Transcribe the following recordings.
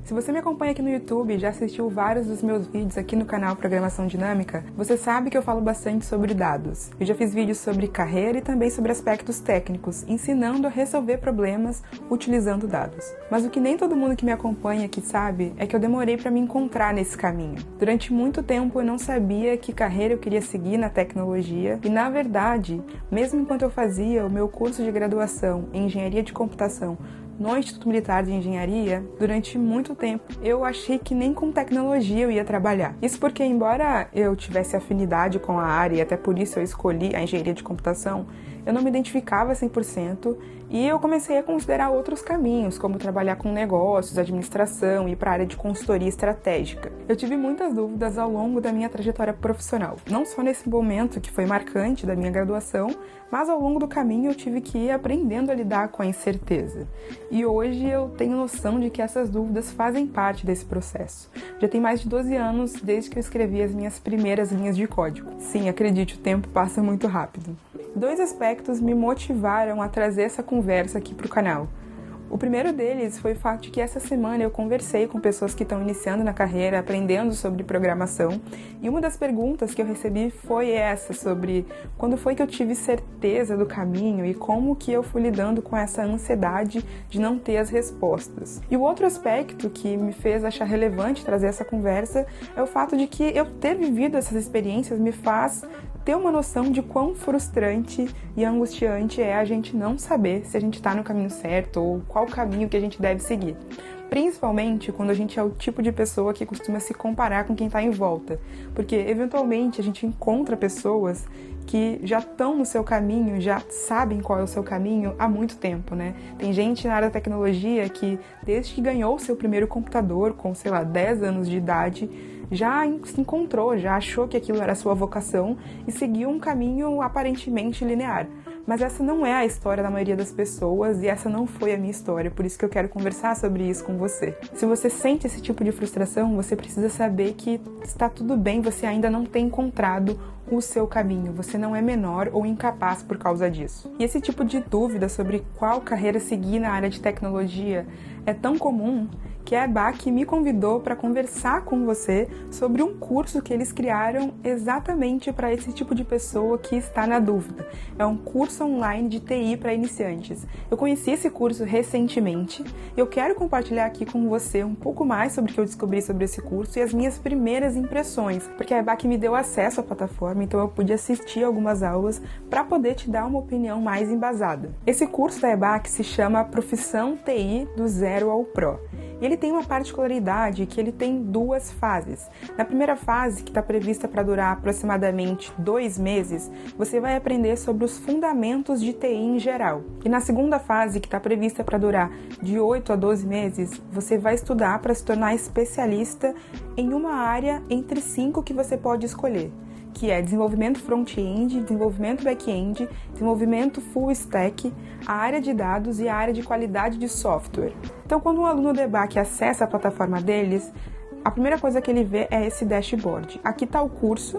Se você me acompanha aqui no YouTube e já assistiu vários dos meus vídeos aqui no canal Programação Dinâmica, você sabe que eu falo bastante sobre dados. Eu já fiz vídeos sobre carreira e também sobre aspectos técnicos, ensinando a resolver problemas utilizando dados. Mas o que nem todo mundo que me acompanha aqui sabe é que eu demorei para me encontrar nesse caminho. Durante muito tempo eu não sabia que carreira eu queria seguir na tecnologia e, na verdade, mesmo enquanto eu fazia o meu curso de graduação em Engenharia de Computação no Instituto Militar de Engenharia, durante muito tempo eu achei que nem com tecnologia eu ia trabalhar. Isso porque, embora eu tivesse afinidade com a área e até por isso eu escolhi a Engenharia de Computação, eu não me identificava 100% e eu comecei a considerar outros caminhos, como trabalhar com negócios, administração e ir para a área de consultoria estratégica. Eu tive muitas dúvidas ao longo da minha trajetória profissional, não só nesse momento que foi marcante da minha graduação, mas ao longo do caminho eu tive que ir aprendendo a lidar com a incerteza. E hoje eu tenho noção de que essas dúvidas fazem parte desse processo. Já tem mais de 12 anos desde que eu escrevi as minhas primeiras linhas de código. Sim, acredite, o tempo passa muito rápido. Dois aspectos me motivaram a trazer essa conversa aqui para o canal. O primeiro deles foi o fato de que essa semana eu conversei com pessoas que estão iniciando na carreira, aprendendo sobre programação, e uma das perguntas que eu recebi foi essa, sobre quando foi que eu tive certeza do caminho e como que eu fui lidando com essa ansiedade de não ter as respostas. E o outro aspecto que me fez achar relevante trazer essa conversa é o fato de que eu ter vivido essas experiências me faz ter uma noção de quão frustrante e angustiante é a gente não saber se a gente está no caminho certo ou qual caminho que a gente deve seguir. Principalmente quando a gente é o tipo de pessoa que costuma se comparar com quem está em volta, porque eventualmente a gente encontra pessoas que já estão no seu caminho, já sabem qual é o seu caminho há muito tempo, né? Tem gente na área da tecnologia que, desde que ganhou o seu primeiro computador, com, 10 anos de idade, já se encontrou, já achou que aquilo era a sua vocação e seguiu um caminho aparentemente linear. Mas essa não é a história da maioria das pessoas e essa não foi a minha história, por isso que eu quero conversar sobre isso com você. Se você sente esse tipo de frustração, você precisa saber que está tudo bem, você ainda não tem encontrado o seu caminho, você não é menor ou incapaz por causa disso. E esse tipo de dúvida sobre qual carreira seguir na área de tecnologia é tão comum que a EBAC me convidou para conversar com você sobre um curso que eles criaram exatamente para esse tipo de pessoa que está na dúvida. É um curso online de TI para iniciantes. Eu conheci esse curso recentemente e eu quero compartilhar aqui com você um pouco mais sobre o que eu descobri sobre esse curso e as minhas primeiras impressões, porque a EBAC me deu acesso à plataforma, então eu pude assistir algumas aulas para poder te dar uma opinião mais embasada. Esse curso da EBAC se chama Profissão TI do Zero ao Pro. E ele tem uma particularidade que ele tem duas fases. Na primeira fase, que está prevista para durar aproximadamente 2 meses, você vai aprender sobre os fundamentos de TI em geral. E na segunda fase, que está prevista para durar de 8 a 12 meses, você vai estudar para se tornar especialista em uma área entre 5 que você pode escolher, que é desenvolvimento front-end, desenvolvimento back-end, desenvolvimento full stack, a área de dados e a área de qualidade de software. Então, quando um aluno do EBAC acessa a plataforma deles, a primeira coisa que ele vê é esse dashboard. Aqui está o curso.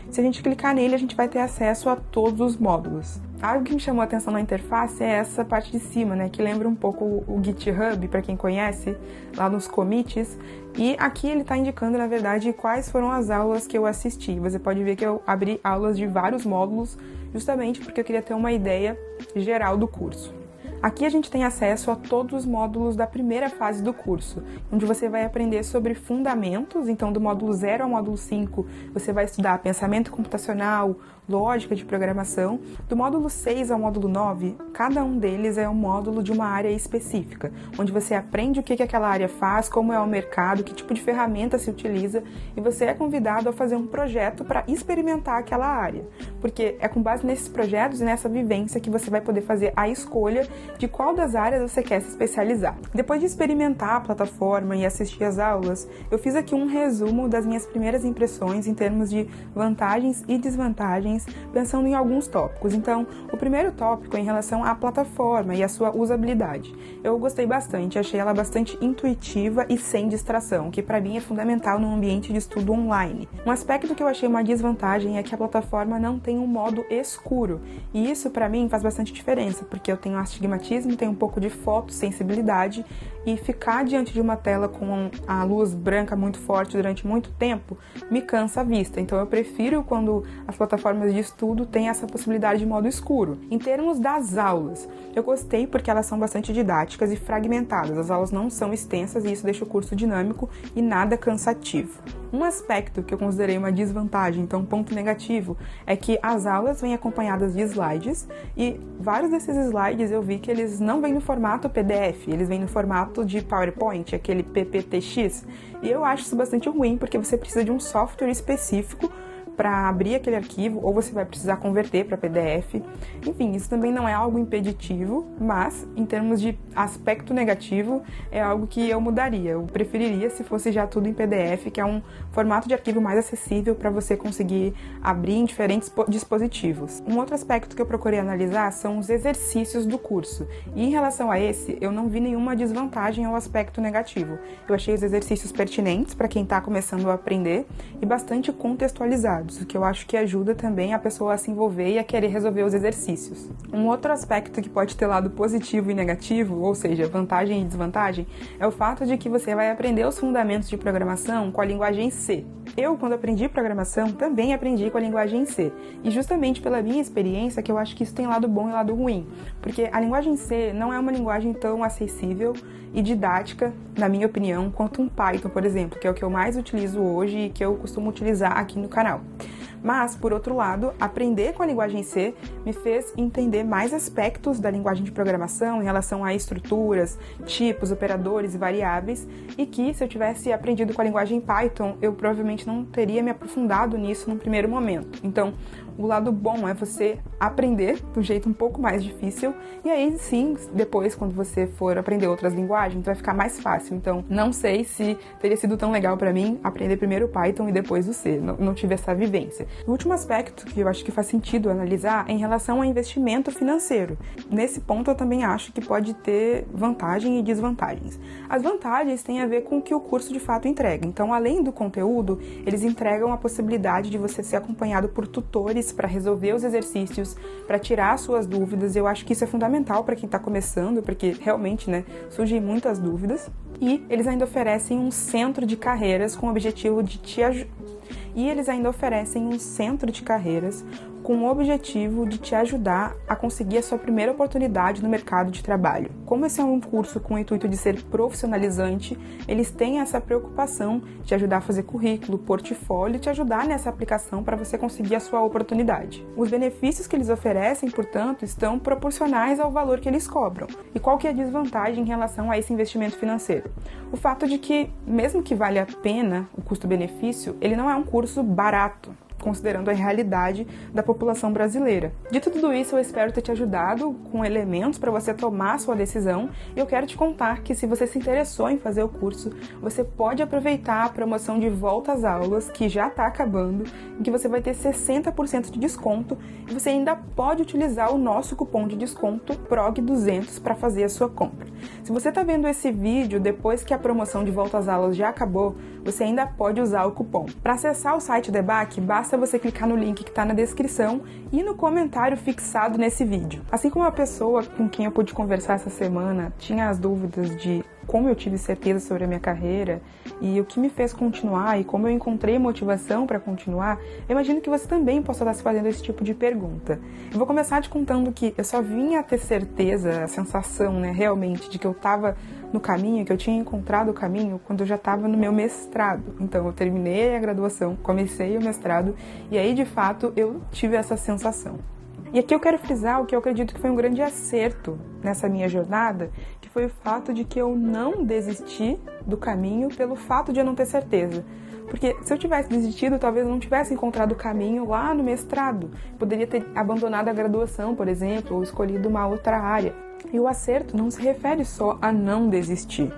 Se a gente clicar nele, a gente vai ter acesso a todos os módulos. Algo que me chamou a atenção na interface é essa parte de cima, né, que lembra um pouco o GitHub, para quem conhece, lá nos commits. E aqui ele está indicando, na verdade, quais foram as aulas que eu assisti. Você pode ver que eu abri aulas de vários módulos, justamente porque eu queria ter uma ideia geral do curso. Aqui a gente tem acesso a todos os módulos da primeira fase do curso, onde você vai aprender sobre fundamentos. Então, do módulo 0 ao módulo 5, você vai estudar pensamento computacional, lógica de programação. Do módulo 6 ao módulo 9, cada um deles é um módulo de uma área específica, onde você aprende o que aquela área faz, como é o mercado, que tipo de ferramenta se utiliza, e você é convidado a fazer um projeto para experimentar aquela área, porque é com base nesses projetos e nessa vivência que você vai poder fazer a escolha de qual das áreas você quer se especializar. Depois de experimentar a plataforma e assistir às aulas, eu fiz aqui um resumo das minhas primeiras impressões em termos de vantagens e desvantagens, pensando em alguns tópicos. Então, o primeiro tópico é em relação à plataforma e à sua usabilidade. Eu gostei bastante, achei ela bastante intuitiva e sem distração, que para mim é fundamental num ambiente de estudo online. Um aspecto que eu achei uma desvantagem é que a plataforma não tem um modo escuro, e isso para mim faz bastante diferença, porque eu tenho astigmatismo astigmatismo, tenho um pouco de fotossensibilidade e ficar diante de uma tela com a luz branca muito forte durante muito tempo me cansa a vista. Então eu prefiro quando as plataformas de estudo têm essa possibilidade de modo escuro. Em termos das aulas, eu gostei porque elas são bastante didáticas e fragmentadas. As aulas não são extensas e isso deixa o curso dinâmico e nada cansativo. Um aspecto que eu considerei uma desvantagem, então um ponto negativo, é que as aulas vêm acompanhadas de slides e vários desses slides eu vi que eles não vêm no formato PDF, eles vêm no formato de PowerPoint, aquele PPTX, e eu acho isso bastante ruim porque você precisa de um software específico para abrir aquele arquivo, ou você vai precisar converter para PDF. Enfim, isso também não é algo impeditivo, mas em termos de aspecto negativo, é algo que eu mudaria. Eu preferiria se fosse já tudo em PDF, que é um formato de arquivo mais acessível para você conseguir abrir em diferentes dispositivos. Um outro aspecto que eu procurei analisar são os exercícios do curso. E em relação a esse, eu não vi nenhuma desvantagem ao aspecto negativo. Eu achei os exercícios pertinentes para quem está começando a aprender e bastante contextualizados, o que eu acho que ajuda também a pessoa a se envolver e a querer resolver os exercícios. Um outro aspecto que pode ter lado positivo e negativo, ou seja, vantagem e desvantagem, é o fato de que você vai aprender os fundamentos de programação com a linguagem C. Eu, quando aprendi programação, também aprendi com a linguagem C. E justamente pela minha experiência que eu acho que isso tem lado bom e lado ruim. Porque a linguagem C não é uma linguagem tão acessível e didática, na minha opinião, quanto um Python, por exemplo, que é o que eu mais utilizo hoje e que eu costumo utilizar aqui no canal. Mas, por outro lado, aprender com a linguagem C me fez entender mais aspectos da linguagem de programação em relação a estruturas, tipos, operadores e variáveis, e que, se eu tivesse aprendido com a linguagem Python, eu provavelmente não teria me aprofundado nisso num primeiro momento. Então, o lado bom é você aprender de um jeito um pouco mais difícil, e aí sim, depois, quando você for aprender outras linguagens, vai ficar mais fácil. Então, não sei se teria sido tão legal para mim aprender primeiro o Python e depois o C. Não tive essa vivência. O último aspecto que eu acho que faz sentido analisar é em relação ao investimento financeiro. Nesse ponto, eu também acho que pode ter vantagem e desvantagens. As vantagens têm a ver com o que o curso de fato entrega. Então, além do conteúdo, eles entregam a possibilidade de você ser acompanhado por tutores para resolver os exercícios, para tirar suas dúvidas. Eu acho que isso é fundamental para quem está começando, porque realmente, surgem muitas dúvidas. E eles ainda oferecem um centro de carreiras com o objetivo de te ajudar a conseguir a sua primeira oportunidade no mercado de trabalho. Como esse é um curso com o intuito de ser profissionalizante, eles têm essa preocupação de te ajudar a fazer currículo, portfólio e te ajudar nessa aplicação para você conseguir a sua oportunidade. Os benefícios que eles oferecem, portanto, estão proporcionais ao valor que eles cobram. E qual que é a desvantagem em relação a esse investimento financeiro? O fato de que, mesmo que valha a pena o custo-benefício, ele não é um curso barato, considerando a realidade da população brasileira. Dito tudo isso, eu espero ter te ajudado com elementos para você tomar a sua decisão, e eu quero te contar que se você se interessou em fazer o curso, você pode aproveitar a promoção de volta às aulas, que já está acabando, em que você vai ter 60% de desconto, e você ainda pode utilizar o nosso cupom de desconto PROG200 para fazer a sua compra. Se você está vendo esse vídeo depois que a promoção de volta às aulas já acabou, você ainda pode usar o cupom. Para acessar o site do EBAC, basta você clicar no link que está na descrição e no comentário fixado nesse vídeo. Assim como a pessoa com quem eu pude conversar essa semana tinha as dúvidas de como eu tive certeza sobre a minha carreira e o que me fez continuar e como eu encontrei motivação para continuar, eu imagino que você também possa estar se fazendo esse tipo de pergunta. Eu vou começar te contando que eu só vinha a ter certeza, a sensação, realmente, de que eu estava no caminho, que eu tinha encontrado o caminho quando eu já estava no meu mestrado. Então, eu terminei a graduação, comecei o mestrado e aí, de fato, eu tive essa sensação. E aqui eu quero frisar o que eu acredito que foi um grande acerto nessa minha jornada, que foi o fato de que eu não desisti do caminho pelo fato de eu não ter certeza. Porque se eu tivesse desistido, talvez eu não tivesse encontrado o caminho lá no mestrado. Poderia ter abandonado a graduação, por exemplo, ou escolhido uma outra área. E o acerto não se refere só a não desistir.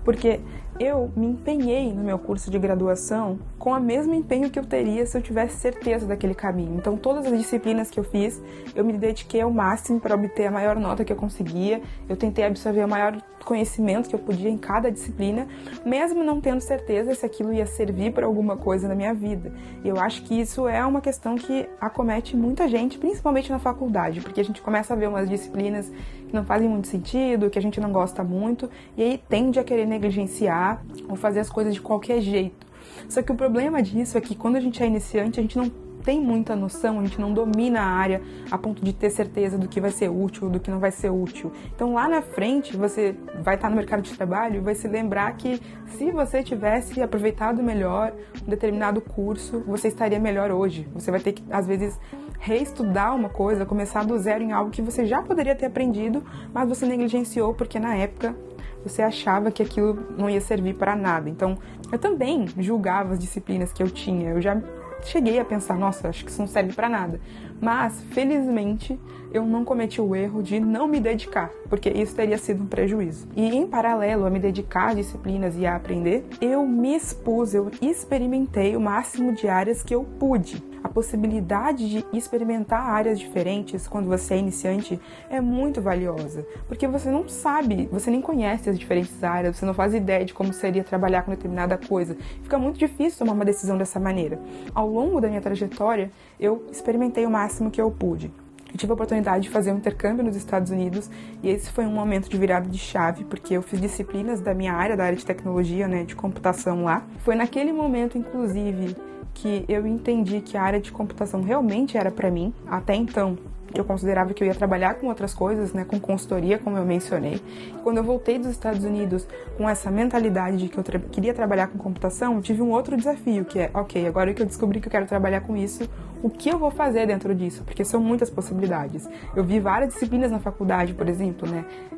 Porque eu me empenhei no meu curso de graduação com o mesmo empenho que eu teria se eu tivesse certeza daquele caminho. Então, todas as disciplinas que eu fiz, eu me dediquei ao máximo para obter a maior nota que eu conseguia. Eu tentei absorver o maior conhecimento que eu podia em cada disciplina, mesmo não tendo certeza se aquilo ia servir para alguma coisa na minha vida. E eu acho que isso é uma questão que acomete muita gente, principalmente na faculdade, porque a gente começa a ver umas disciplinas que não fazem muito sentido, que a gente não gosta muito, e aí tende a querer negligenciar ou fazer as coisas de qualquer jeito. Só que o problema disso é que quando a gente é iniciante, a gente não tem muita noção, a gente não domina a área a ponto de ter certeza do que vai ser útil, do que não vai ser útil. Então lá na frente você vai estar no mercado de trabalho e vai se lembrar que se você tivesse aproveitado melhor um determinado curso, você estaria melhor hoje. Você vai ter que, às vezes, reestudar uma coisa, começar do zero em algo que você já poderia ter aprendido, mas você negligenciou porque na época você achava que aquilo não ia servir para nada. Então, eu também julgava as disciplinas que eu tinha. Eu já cheguei a pensar, nossa, acho que isso não serve para nada. Mas, felizmente, eu não cometi o erro de não me dedicar, porque isso teria sido um prejuízo. E, em paralelo a me dedicar às disciplinas e a aprender, eu me expus, eu experimentei o máximo de áreas que eu pude. A possibilidade de experimentar áreas diferentes quando você é iniciante é muito valiosa, porque você não sabe, você nem conhece as diferentes áreas, você não faz ideia de como seria trabalhar com determinada coisa. Fica muito difícil tomar uma decisão dessa maneira. Ao longo da minha trajetória, eu experimentei o máximo que eu pude. Eu tive a oportunidade de fazer um intercâmbio nos Estados Unidos e esse foi um momento de virada de chave, porque eu fiz disciplinas da minha área, da área de tecnologia, de computação lá. Foi naquele momento, inclusive, que eu entendi que a área de computação realmente era para mim. Até então, eu considerava que eu ia trabalhar com outras coisas, com consultoria, como eu mencionei. Quando eu voltei dos Estados Unidos com essa mentalidade de que eu queria trabalhar com computação, eu tive um outro desafio, que é, ok, agora que eu descobri que eu quero trabalhar com isso, o que eu vou fazer dentro disso? Porque são muitas possibilidades. Eu vi várias disciplinas na faculdade, por exemplo,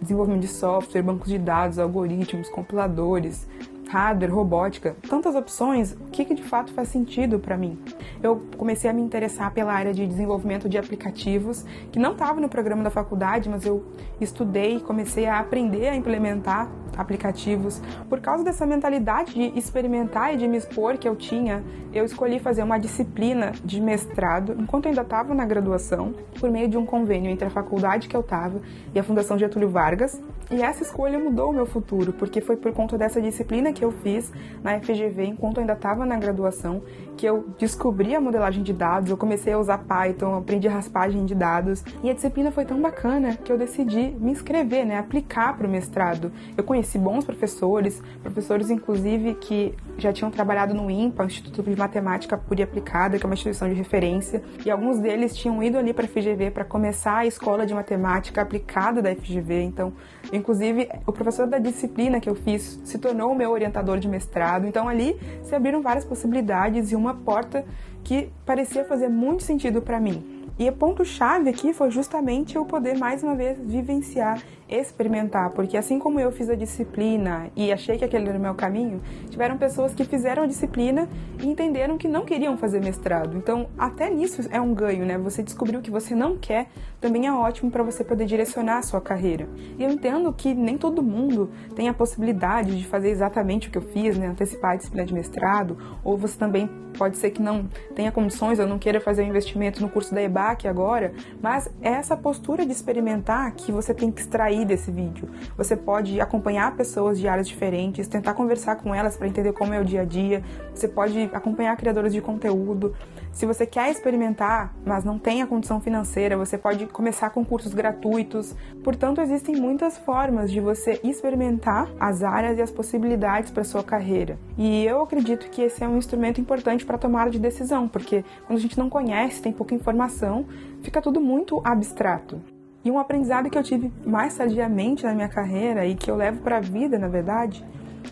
desenvolvimento de software, bancos de dados, algoritmos, compiladores, hardware, robótica, tantas opções, o que de fato faz sentido para mim? Eu comecei a me interessar pela área de desenvolvimento de aplicativos, que não estava no programa da faculdade, mas eu estudei e comecei a aprender a implementar aplicativos. Por causa dessa mentalidade de experimentar e de me expor que eu tinha, eu escolhi fazer uma disciplina de mestrado, enquanto eu ainda estava na graduação, por meio de um convênio entre a faculdade que eu estava e a Fundação Getúlio Vargas. E essa escolha mudou o meu futuro, porque foi por conta dessa disciplina que eu fiz na FGV, enquanto eu ainda estava na graduação, que eu descobri a modelagem de dados, eu comecei a usar Python, aprendi raspagem de dados, e a disciplina foi tão bacana que eu decidi me inscrever, aplicar para o mestrado. Eu conheci bons professores inclusive que já tinham trabalhado no INPA, Instituto de Matemática Pura e Aplicada, que é uma instituição de referência, e alguns deles tinham ido ali para a FGV para começar a escola de matemática aplicada da FGV. Então, inclusive, o professor da disciplina que eu fiz se tornou o meu orientador de mestrado. Então, ali se abriram várias possibilidades e uma porta que parecia fazer muito sentido para mim. E o ponto-chave aqui foi justamente eu poder, mais uma vez, vivenciar, experimentar, porque assim como eu fiz a disciplina e achei que aquele era o meu caminho, tiveram pessoas que fizeram a disciplina e entenderam que não queriam fazer mestrado. Então, até nisso é um ganho, Você descobriu o que você não quer, também é ótimo para você poder direcionar a sua carreira. E eu entendo que nem todo mundo tem a possibilidade de fazer exatamente o que eu fiz, antecipar a disciplina de mestrado, ou você também pode ser que não tenha condições ou não queira fazer um investimento no curso da EBAC agora, mas é essa postura de experimentar que você tem que extrair desse vídeo. Você pode acompanhar pessoas de áreas diferentes, tentar conversar com elas para entender como é o dia a dia, você pode acompanhar criadores de conteúdo. Se você quer experimentar, mas não tem a condição financeira, você pode começar com cursos gratuitos. Portanto, existem muitas formas de você experimentar as áreas e as possibilidades para sua carreira. E eu acredito que esse é um instrumento importante para tomada de decisão, porque quando a gente não conhece, tem pouca informação, fica tudo muito abstrato. E um aprendizado que eu tive mais tardiamente na minha carreira e que eu levo para a vida, na verdade,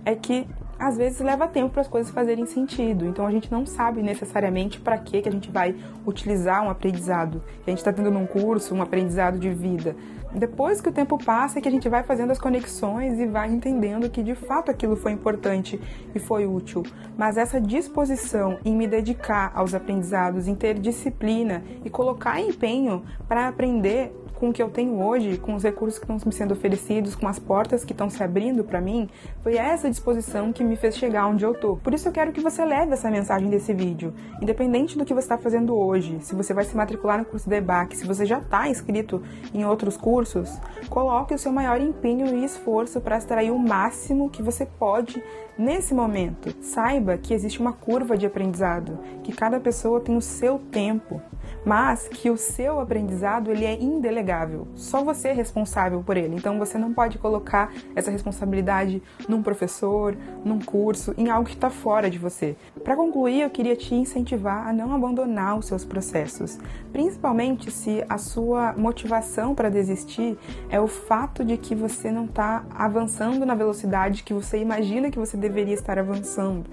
é que às vezes leva tempo para as coisas fazerem sentido. Então a gente não sabe necessariamente para que a gente vai utilizar um aprendizado que a gente está tendo num curso, um aprendizado de vida. Depois que o tempo passa é que a gente vai fazendo as conexões e vai entendendo que de fato aquilo foi importante e foi útil. Mas essa disposição em me dedicar aos aprendizados, em ter disciplina e colocar empenho para aprender com o que eu tenho hoje, com os recursos que estão me sendo oferecidos, com as portas que estão se abrindo para mim, foi essa disposição que me fez chegar onde eu tô. Por isso eu quero que você leve essa mensagem desse vídeo, independente do que você está fazendo hoje, se você vai se matricular no curso da EBAC, se você já está inscrito em outros cursos, cursos. Coloque o seu maior empenho e esforço para extrair o máximo que você pode nesse momento. Saiba que existe uma curva de aprendizado, que cada pessoa tem o seu tempo, mas que o seu aprendizado ele é indelegável. Só você é responsável por ele. Então você não pode colocar essa responsabilidade num professor, num curso, em algo que está fora de você. Para concluir, eu queria te incentivar a não abandonar os seus processos, principalmente se a sua motivação para desistir é o fato de que você não está avançando na velocidade que você imagina que você deveria estar avançando.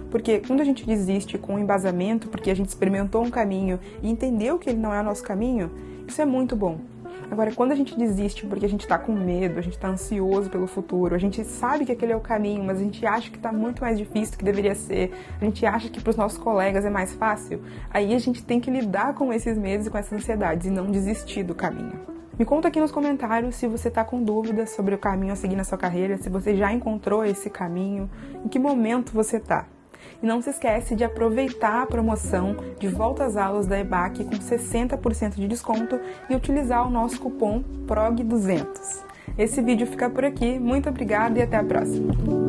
Porque quando a gente desiste com um embasamento, porque a gente experimentou um caminho e entendeu que ele não é o nosso caminho, isso é muito bom. Agora, quando a gente desiste porque a gente está com medo, a gente está ansioso pelo futuro, a gente sabe que aquele é o caminho, mas a gente acha que está muito mais difícil do que deveria ser, a gente acha que para os nossos colegas é mais fácil, aí a gente tem que lidar com esses medos e com essas ansiedades e não desistir do caminho. Me conta aqui nos comentários se você está com dúvidas sobre o caminho a seguir na sua carreira, se você já encontrou esse caminho, em que momento você está. E não se esquece de aproveitar a promoção de volta às aulas da EBAC com 60% de desconto e utilizar o nosso cupom PROG200. Esse vídeo fica por aqui, muito obrigada e até a próxima!